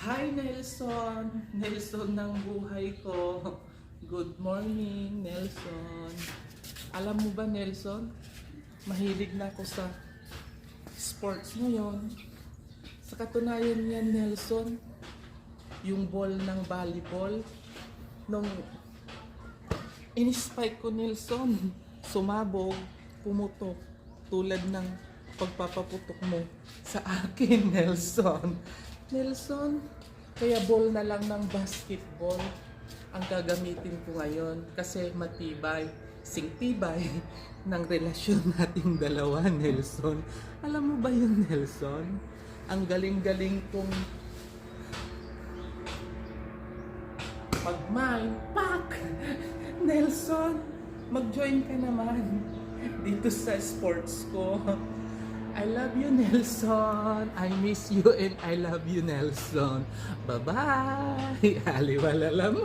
Hi Nelson! Nelson ng buhay ko. Good morning, Nelson. Alam mo ba, Nelson? Mahilig na ako sa sports ngayon. Sa katunayan yan, Nelson, yung ball ng volleyball, nung in-spike ko, Nelson, sumabog, pumutok, tulad ng pagpapaputok mo sa akin, Nelson. Nelson, kaya ball na lang ng basketball ang gagamitin ko ngayon kasi matibay, singtibay ng relasyon nating dalawa, Nelson. Alam mo ba yun, Nelson? Ang galing-galing kong mag-mind pack. Nelson, mag-join ka naman dito sa sports ko. I love you, Nelson. I miss you and I love you, Nelson. Bye-bye. Aliwala lang.